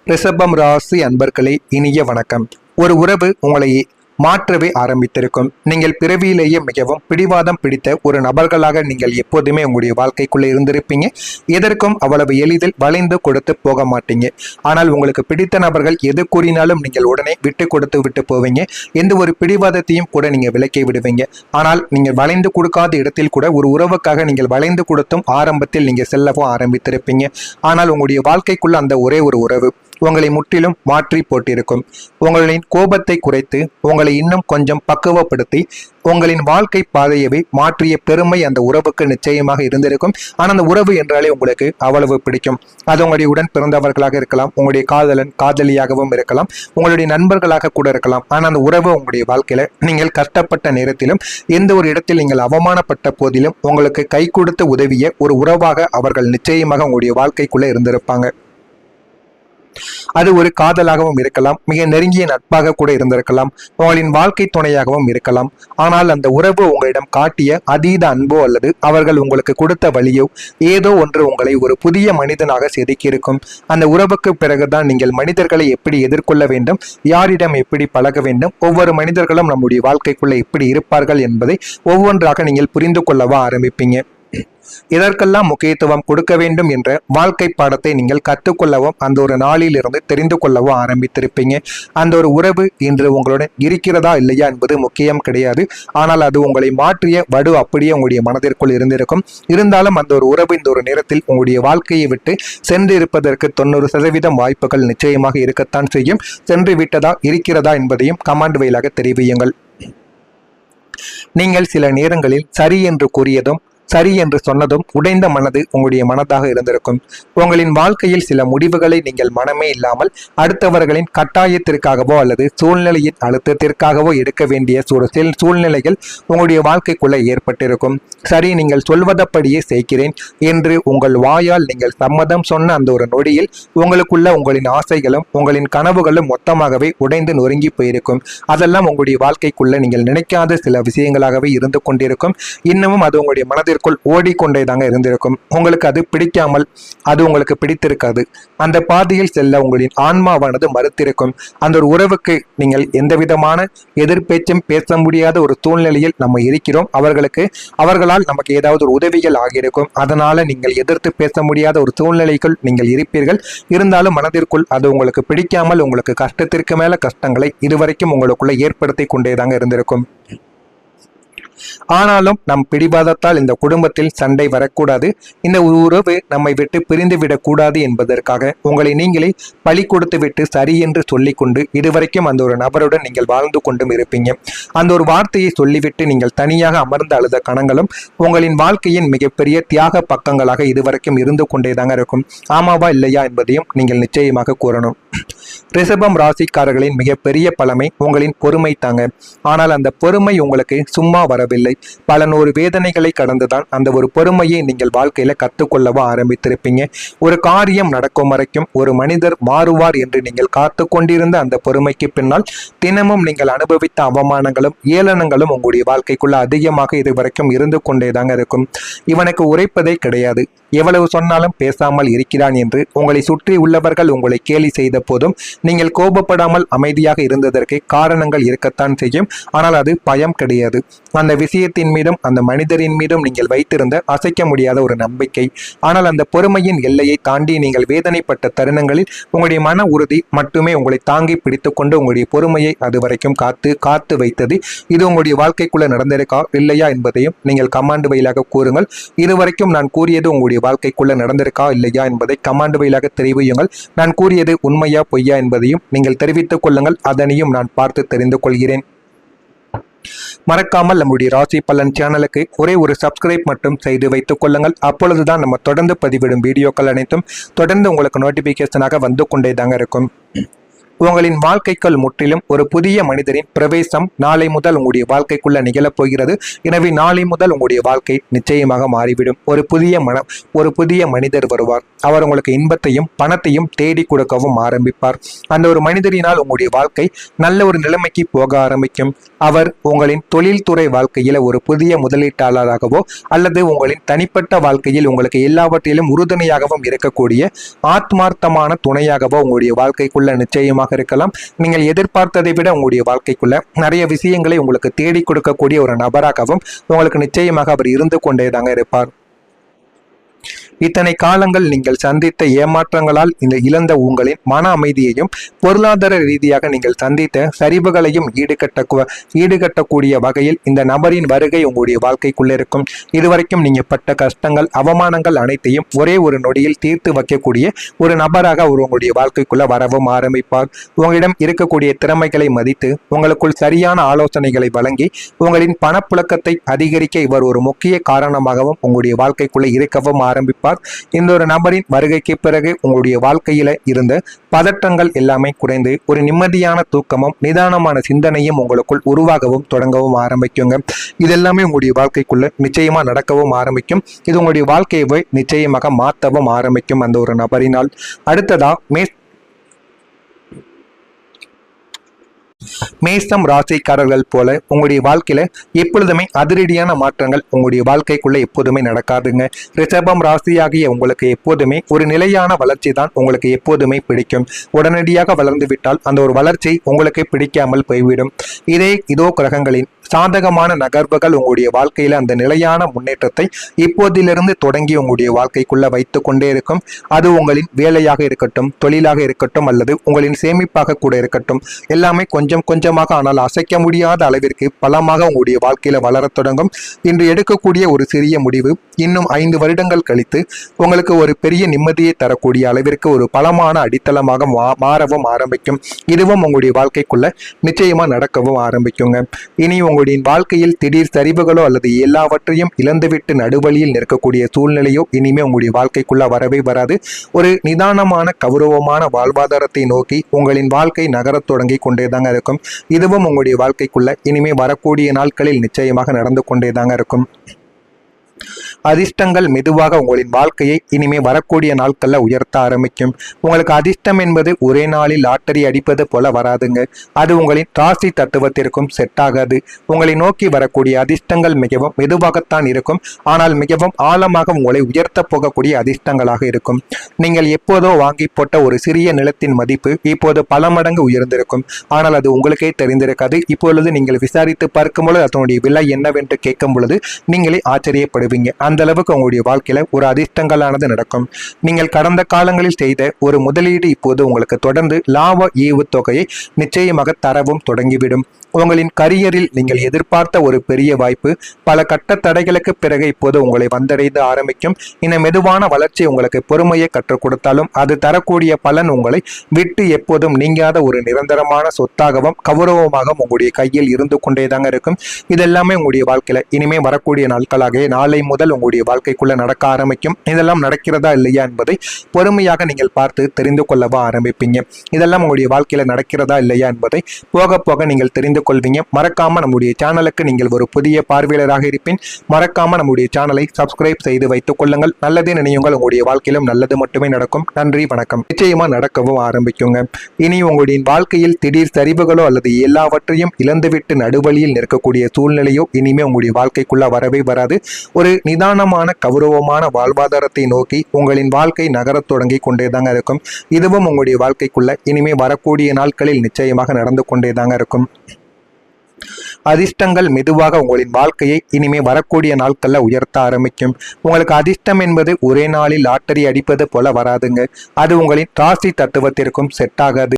ரிஷபம் ராசி அன்பர்களே, இனிய வணக்கம். ஒரு உறவு உங்களை மாற்றவே ஆரம்பித்திருக்கும். நீங்கள் பிறவியிலேயே மிகவும் பிடிவாதம் பிடித்த ஒரு நபர்களாக நீங்கள் எப்போதுமே உங்களுடைய வாழ்க்கைக்குள்ளே இருந்திருப்பீங்க. எதற்கும் அவ்வளவு எளிதில் வளைந்து கொடுத்து போக மாட்டீங்க. ஆனால் உங்களுக்கு பிடித்த நபர்கள் எது கூறினாலும் நீங்கள் உடனே விட்டு கொடுத்து விட்டு போவீங்க. எந்த ஒரு பிடிவாதத்தையும் கூட நீங்கள் விலக்கி விடுவீங்க. ஆனால் நீங்கள் வளைந்து கொடுக்காத இடத்தில் கூட ஒரு உறவுக்காக நீங்கள் வளைந்து கொடுத்தும் ஆரம்பத்தில் நீங்கள் செல்லவும் ஆரம்பித்திருப்பீங்க. ஆனால் உங்களுடைய வாழ்க்கைக்குள்ள அந்த ஒரே ஒரு உறவு உங்களை முற்றிலும் மாற்றி போட்டிருக்கும். உங்களின் கோபத்தை குறைத்து உங்களை இன்னும் கொஞ்சம் பக்குவப்படுத்தி உங்களின் வாழ்க்கை பாதையவே மாற்றிய பெருமை அந்த உறவுக்கு நிச்சயமாக இருந்திருக்கும். ஆனால் அந்த உறவு என்றாலே உங்களுக்கு அவ்வளவு பிடிக்கும். அது உங்களுடைய உடன் பிறந்தவர்களாக இருக்கலாம், உங்களுடைய காதலன் காதலியாகவும் இருக்கலாம், உங்களுடைய நண்பர்களாக கூட இருக்கலாம். ஆனால் அந்த உறவு உங்களுடைய வாழ்க்கையில நீங்கள் கஷ்டப்பட்ட நேரத்திலும் எந்த ஒரு இடத்தில் நீங்கள் அவமானப்பட்ட போதிலும் உங்களுக்கு கை கொடுத்து உதவிய ஒரு உறவாக அவர்கள் நிச்சயமாக உங்களுடைய வாழ்க்கைக்குள்ளே இருந்திருப்பாங்க. அது ஒரு காதலாகவும் இருக்கலாம், மிக நெருங்கிய நட்பாக கூட இருந்திருக்கலாம், உங்களின் வாழ்க்கை துணையாகவும் இருக்கலாம். ஆனால் அந்த உறவு உங்களிடம் காட்டிய அதீத அன்போ அல்லது அவர்கள் உங்களுக்கு கொடுத்த வழியோ ஏதோ ஒன்று உங்களை ஒரு புதிய மனிதனாக செதுக்கியிருக்கும். அந்த உறவுக்கு பிறகுதான் நீங்கள் மனிதர்களை எப்படி எதிர்கொள்ள வேண்டும், யாரிடம் எப்படி பழக வேண்டும், ஒவ்வொரு மனிதர்களும் நம்முடைய வாழ்க்கைக்குள்ள எப்படி இருப்பார்கள் என்பதை ஒவ்வொன்றாக நீங்கள் புரிந்து கொள்ளவா ஆரம்பிப்பீங்க. இதற்கெல்லாம் முக்கியத்துவம் கொடுக்க வேண்டும் என்ற வாழ்க்கை பாடத்தை நீங்கள் கற்றுக்கொள்ளவும் அந்த ஒரு நாளிலிருந்து தெரிந்து கொள்ளவும் ஆரம்பித்திருப்பீங்க. அந்த ஒரு உறவு இன்று உங்களுடன் இருக்கிறதா இல்லையா என்பது முக்கியம் கிடையாது. ஆனால் அது உங்களை மாற்றிய வடு அப்படியே உங்களுடைய மனதிற்குள் இருந்திருக்கும். இருந்தாலும் அந்த ஒரு உறவு இந்த ஒரு நேரத்தில் உங்களுடைய வாழ்க்கையை விட்டு சென்று இருப்பதற்கு 90% வாய்ப்புகள் நிச்சயமாக இருக்கத்தான் செய்யும். சென்று விட்டதா இருக்கிறதா என்பதையும் கமெண்ட் வாயிலாக தெரிவியுங்கள். நீங்கள் சில நேரங்களில் சரி என்று கூறியதும் சரி என்று சொன்னதும் உடைந்த மனது உங்களுடைய மனதாக இருந்திருக்கும். உங்களின் வாழ்க்கையில் சில முடிவுகளை நீங்கள் மனமே இல்லாமல் அடுத்தவர்களின் கட்டாயத்திற்காகவோ அல்லது சூழ்நிலையின் அழுத்தத்திற்காகவோ எடுக்க வேண்டிய சூழ்நிலைகள் உங்களுடைய வாழ்க்கைக்குள்ள ஏற்பட்டிருக்கும். சரி, நீங்கள் சொல்வதப்படியே செய்கிறேன் என்று உங்கள் வாயால் நீங்கள் சம்மதம் சொன்ன அந்த ஒரு நொடியில் உங்களுக்குள்ள உங்களின் ஆசைகளும் உங்களின் கனவுகளும் மொத்தமாகவே உடைந்து நொறுங்கி போயிருக்கும். அதெல்லாம் உங்களுடைய வாழ்க்கைக்குள்ள நீங்கள் நினைக்காத சில விஷயங்களாகவே இருந்து கொண்டிருக்கும். இன்னமும் அது உங்களுடைய மனதில் ஓடிக்கொண்டே தாங்க இருந்திருக்கும். உங்களுக்கு அது பிடிக்காமல் அது உங்களுக்கு பிடித்திருக்காது. அந்த பாதையில் செல்ல உங்களின் ஆன்மாவானது மறுத்திருக்கும். அந்த ஒரு உறவுக்கு நீங்கள் எந்த விதமான எதிர்பேச்சும் பேச முடியாத ஒரு சூழ்நிலையில் நம்ம இருக்கிறோம். அவர்களால் நமக்கு ஏதாவது ஒரு உதவிகள் ஆகியிருக்கும். அதனால நீங்கள் எதிர்த்து பேச முடியாத ஒரு சூழ்நிலைக்குள் நீங்கள் இருப்பீர்கள். இருந்தாலும் மனதிற்குள் அது உங்களுக்கு பிடிக்காமல் உங்களுக்கு கஷ்டத்திற்கு மேல கஷ்டங்களை இதுவரைக்கும் உங்களுக்குள்ள ஏற்படுத்தி கொண்டேதாங்க இருந்திருக்கும். ஆனாலும் நம் பிடிவாதத்தால் இந்த குடும்பத்தில் சண்டை வரக்கூடாது, இந்த உறவு நம்மை விட்டு பிரிந்து விடக்கூடாது என்பதற்காக உங்களை நீங்களே பழி கொடுத்து விட்டு சரி என்று சொல்லிக்கொண்டு இதுவரைக்கும் அந்த ஒரு நபருடன் நீங்கள் வாழ்ந்து கொண்டும் இருப்பீங்க. அந்த ஒரு வார்த்தையை சொல்லிவிட்டு நீங்கள் தனியாக அமர்ந்து அழுத கணங்களும் உங்களின் வாழ்க்கையின் மிகப்பெரிய தியாக பக்கங்களாக இதுவரைக்கும் இருந்து கொண்டேதாங்க இருக்கும். ஆமாவா இல்லையா என்பதையும் நீங்கள் நிச்சயமாக கூறணும். ரிஷபம் ராசிக்காரர்களின் மிகப்பெரிய பழமை உங்களின் பொறுமை தாங்க. ஆனால் அந்த பொறுமை உங்களுக்கு சும்மா வரவில்லை. பல நூறு வேதனைகளை கடந்துதான் அந்த ஒரு பொறுமையை நீங்கள் வாழ்க்கையில கற்றுக்கொள்ளவா ஆரம்பித்திருப்பீங்க. ஒரு காரியம் நடக்கும் வரைக்கும் ஒரு மனிதர் மாறுவார் என்று நீங்கள் காத்து கொண்டிருந்த அந்த பொறுமைக்கு பின்னால் தினமும் நீங்கள் அனுபவித்த அவமானங்களும் ஏளனங்களும் உங்களுடைய வாழ்க்கைக்குள்ள அதிகமாக இதுவரைக்கும் இருந்து கொண்டேதாங்க இருக்கும். இவனுக்கு உரைப்பதே கிடையாது, எவ்வளவு சொன்னாலும் பேசாமல் இருக்கிறான் என்று உங்களை சுற்றி உள்ளவர்கள் உங்களை கேலி செய்த போதும் நீங்கள் கோபப்படாமல் அமைதியாக இருந்ததற்கு காரணங்கள் இருக்கத்தான் செய்யும். ஆனால் அது பயம் கிடையாது. அந்த விஷயத்தின் மீதும் அந்த மனிதரின் மீதும் நீங்கள் வைத்திருந்த அசைக்க முடியாத ஒரு நம்பிக்கை. ஆனால் அந்த பொறுமையின் எல்லையை தாண்டி நீங்கள் வேதனைப்பட்ட தருணங்களில் உங்களுடைய மன உறுதி மட்டுமே உங்களை தாங்கி பிடித்து கொண்டு உங்களுடைய பொறுமையை அது வரைக்கும் காத்து வைத்தது. இது உங்களுடைய வாழ்க்கைக்குள்ள நடந்திருக்கா இல்லையா என்பதையும் நீங்கள் கமாண்ட் வாயிலாக கூறுங்கள். இதுவரைக்கும் நான் கூறியது உங்களுடைய வாழ்க்கைக்குள்ள நடந்திருக்கா இல்லையா என்பதை கமாண்ட் வாயிலாக தெரிவியுங்கள். நான் கூறியது உண்மையா பொய்யா என்பதையும் நீங்கள் தெரிவித்துக் கொள்ளுங்கள். அதனையும் நான் பார்த்து தெரிந்து கொள்கிறேன். மறக்காமல் நம்முடைய ராசி பலன் சேனலுக்கு ஒரே ஒரு சப்ஸ்கிரைப் மட்டும் செய்து வைத்துக் கொள்ளுங்கள். அப்பொழுதுதான் நம்ம தொடர்ந்து பதிவிடும் வீடியோக்கள் அனைத்தும் தொடர்ந்து உங்களுக்கு நோட்டிபிகேஷனாக வந்து கொண்டே தாங்க இருக்கும். உங்களின் வாழ்க்கைக்குள் முற்றிலும் ஒரு புதிய மனிதரின் பிரவேசம் நாளை முதல் உங்களுடைய வாழ்க்கைக்குள்ள நிகழப் போகிறது. எனவே நாளை முதல் உங்களுடைய வாழ்க்கை நிச்சயமாக மாறிவிடும். ஒரு புதிய மனிதர் வருவார். அவர் உங்களுக்கு இன்பத்தையும் பணத்தையும் தேடி கொடுக்கவும் ஆரம்பிப்பார். அந்த ஒரு மனிதரினால் உங்களுடைய வாழ்க்கை நல்ல ஒரு நிலைமைக்கு போக ஆரம்பிக்கும். அவர் உங்களின் தொழில்துறை வாழ்க்கையில ஒரு புதிய முதலீட்டாளராகவோ அல்லது உங்களின் தனிப்பட்ட வாழ்க்கையில் உங்களுக்கு எல்லாவற்றிலும் உறுதுணையாகவும் இருக்கக்கூடிய ஆத்மார்த்தமான துணையாகவோ உங்களுடைய வாழ்க்கைக்குள்ள நிச்சயமாக இருக்கலாம். நீங்கள் எதிர்பார்த்ததை விட உங்களுடைய வாழ்க்கைக்குள்ள நிறைய விஷயங்களை உங்களுக்கு தேடி கொடுக்கக்கூடிய ஒரு நபராகவும் உங்களுக்கு நிச்சயமாக அவர் இருந்து கொண்டேதாங்க இருப்பார். இத்தனை காலங்கள் நீங்கள் சந்தித்த ஏமாற்றங்களால் இந்த இழந்த உங்களின் மன அமைதியையும் பொருளாதார ரீதியாக நீங்கள் சந்தித்த சரிவுகளையும் ஈடுகட்டக்கூடிய வகையில் இந்த நபரின் வருகை உங்களுடைய வாழ்க்கைக்குள்ள இருக்கும். இதுவரைக்கும் நீங்க பட்ட கஷ்டங்கள் அவமானங்கள் அனைத்தையும் ஒரே ஒரு நொடியில் தீர்த்து வைக்கக்கூடிய ஒரு நபராக அவர் உங்களுடைய வாழ்க்கைக்குள்ள வரவும் ஆரம்பிப்பார். உங்களிடம் இருக்கக்கூடிய திறமைகளை மதித்து உங்களுக்குள் சரியான ஆலோசனைகளை வழங்கி உங்களின் பணப்புழக்கத்தை அதிகரிக்க இவர் ஒரு முக்கிய காரணமாகவும் உங்களுடைய வாழ்க்கைக்குள்ள இருக்கவும் ஆரம்பிப்பார். இந்த ஒரு நபரின் வருகைக்கு பிறகு உங்களுடைய வாழ்க்கையில இருந்த பதற்றங்கள் எல்லாமே குறைந்து ஒரு நிம்மதியான தூக்கமும் நிதானமான சிந்தனையும் உங்களுக்குள் உருவாகவும் தொடங்கவும் ஆரம்பிக்குங்க. இதெல்லாமே உங்களுடைய வாழ்க்கைக்குள்ள நிச்சயமா நடக்கவும் ஆரம்பிக்கும். இது உங்களுடைய வாழ்க்கையை நிச்சயமாக மாற்றவும் ஆரம்பிக்கும் அந்த ஒரு நபரினால். அடுத்ததா மேசம் ராசிக்காரர்கள் போல உங்களுடைய வாழ்க்கையில எப்பொழுதுமே அதிரடியான மாற்றங்கள் உங்களுடைய வாழ்க்கைக்குள்ள எப்போதுமே நடக்காதுங்க. ரிஷபம் ராசியாகிய உங்களுக்கு எப்போதுமே ஒரு நிலையான வளர்ச்சி தான் உங்களுக்கு எப்போதுமே பிடிக்கும். உடனடியாக வளர்ந்து விட்டால் அந்த ஒரு வளர்ச்சி உங்களுக்கு பிடிக்காமல் போய்விடும். இதோ கிரகங்களின் சாதகமான நகர்வுகள் உங்களுடைய வாழ்க்கையில அந்த நிலையான முன்னேற்றத்தை இப்போதிலிருந்து தொடங்கி உங்களுடைய வாழ்க்கைக்குள்ள வைத்து கொண்டே இருக்கும். அது உங்களின் வேலையாக இருக்கட்டும், தொழிலாக இருக்கட்டும், அல்லது உங்களின் சேமிப்பாக கூட இருக்கட்டும், எல்லாமே கொஞ்சம் கொஞ்சமாக ஆனால் அசைக்க முடியாத அளவிற்கு பலமாக உங்களுடைய வாழ்க்கையில வளரத் தொடங்கும். இன்று எடுக்கக்கூடிய ஒரு சிறிய முடிவு இன்னும் 5 வருடங்கள் கழித்து உங்களுக்கு ஒரு பெரிய நிம்மதியை தரக்கூடிய அளவிற்கு ஒரு பலமான அடித்தளமாக மாறவும் ஆரம்பிக்கும். இதுவும் உங்களுடைய வாழ்க்கைக்குள்ள நிச்சயமா நடக்கவும் ஆரம்பிக்குங்க. இனி உங்களுடைய வாழ்க்கையில் திடீர் சரிவுகளோ அல்லது எல்லாவற்றையும் இழந்துவிட்டு நடுவழியில் நிற்கக்கூடிய சூழ்நிலையோ இனிமே உங்களுடைய வாழ்க்கைக்குள்ள வரவே வராது. ஒரு நிதானமான கௌரவமான வாழ்வாதாரத்தை நோக்கி உங்களின் வாழ்க்கை நகரத் தொடங்கி கொண்டேதாங்க இருக்கும். இதுவும் உங்களுடைய வாழ்க்கைக்குள்ள இனிமே வரக்கூடிய நாட்களில் நிச்சயமாக நடந்து கொண்டேதாங்க இருக்கும். அதிர்ஷ்டங்கள் மெதுவாக உங்களின் வாழ்க்கையை இனிமே வரக்கூடிய நாட்கள்ல உயர்த்த ஆரம்பிக்கும். உங்களுக்கு அதிர்ஷ்டம் என்பது ஒரே நாளில் லாட்டரி அடிப்பது போல வராதுங்க. அது உங்களின் ராசி தத்துவத்திற்கும் செட் ஆகாது. உங்களை நோக்கி வரக்கூடிய அதிர்ஷ்டங்கள் மிகவும் மெதுவாகத்தான் இருக்கும். ஆனால் மிகவும் ஆழமாக உங்களை உயர்த்த போகக்கூடிய அதிர்ஷ்டங்களாக இருக்கும். நீங்கள் எப்போதோ வாங்கி போட்ட ஒரு சிறிய நிலத்தின் மதிப்பு இப்போது பல மடங்கு உயர்ந்திருக்கும். ஆனால் அது உங்களுக்கே தெரிந்திருக்காது. இப்பொழுது நீங்கள் விசாரித்து பார்க்கும் பொழுது அதனுடைய விலை என்னவென்று கேட்கும் பொழுது நீங்களே ஆச்சரியப்படுவீங்க. அந்த அளவுக்கு உங்களுடைய வாழ்க்கையில ஒரு அதிர்ஷ்டங்களானது நடக்கும். நீங்கள் கடந்த காலங்களில் செய்த ஒரு முதலீடு இப்போது உங்களுக்கு தொடர்ந்து லாப ஈவு தொகையை நிச்சயமாக தரவும் தொடங்கிவிடும். உங்களின் கரியரில் நீங்கள் எதிர்பார்த்த ஒரு பெரிய வாய்ப்பு பல கட்ட தடைகளுக்கு பிறகு இப்போது உங்களை வந்தடைந்து ஆரம்பிக்கும். இந்த மெதுவான வளர்ச்சி உங்களுக்கு பொறுமையை கற்றுக் கொடுத்தாலும் அது தரக்கூடிய பலன் உங்களை விட்டு எப்போதும் நீங்காத ஒரு நிரந்தரமான சொத்தாகவும் கௌரவமாகவும் உங்களுடைய கையில் இருந்து கொண்டேதாங்க இருக்கும். இதெல்லாமே உங்களுடைய வாழ்க்கையில இனிமே வரக்கூடிய நாட்களாக நாளை முதல் உங்களுடைய வாழ்க்கைக்குள்ள நடக்க ஆரம்பிக்கும். இதெல்லாம் நடக்கிறதா இல்லையா என்பதை பொறுமையாக நீங்கள் பார்த்து தெரிந்து கொள்ளவா ஆரம்பிப்பீங்க. இதெல்லாம் உங்களுடைய வாழ்க்கையில நடக்கிறதா இல்லையா என்பதை போக போக நீங்கள் தெரிந்து கொள்வீங்க. மறக்காம நம்முடைய சேனலுக்கு நீங்கள் ஒரு புதிய பார்வையாளராக இருப்பேன். மறக்காம நம்முடைய சேனலை சப்ஸ்கிரைப் செய்து வைத்துக் கொள்ளுங்கள். நல்லதே நினையுங்கள். உங்களுடைய வாழ்க்கையிலும் நல்லது மட்டுமே நடக்கும். நன்றி, வணக்கம். நிச்சயமா நடக்கவும் ஆரம்பிக்குங்க. இனி உங்களுடைய வாழ்க்கையில் திடீர் சரிவுகளோ அல்லது எல்லாவற்றையும் இழந்துவிட்டு நடுவழியில் நிற்கக்கூடிய சூழ்நிலையோ இனிமே உங்களுடைய வாழ்க்கைக்குள்ள வரவே வராது. ஒரு நிதானமான கௌரவமான வாழ்வாதாரத்தை நோக்கி உங்களின் வாழ்க்கை நகரத் தொடங்கி கொண்டேதாங்க இருக்கும். இதுவும் உங்களுடைய வாழ்க்கைக்குள்ள இனிமே வரக்கூடிய நாட்களில் நிச்சயமாக நடந்து கொண்டேதாங்க இருக்கும். அதிர்ஷ்டங்கள் மெதுவாக உங்களின் வாழ்க்கையை இனிமே வரக்கூடிய நாட்கள்ல உயர்த்த ஆரம்பிக்கும். உங்களுக்கு அதிர்ஷ்டம் என்பது ஒரே நாளில் லாட்டரி அடிப்பது போல வராதுங்க. அது உங்களின் ராசி தத்துவத்திற்கும் செட் ஆகாது.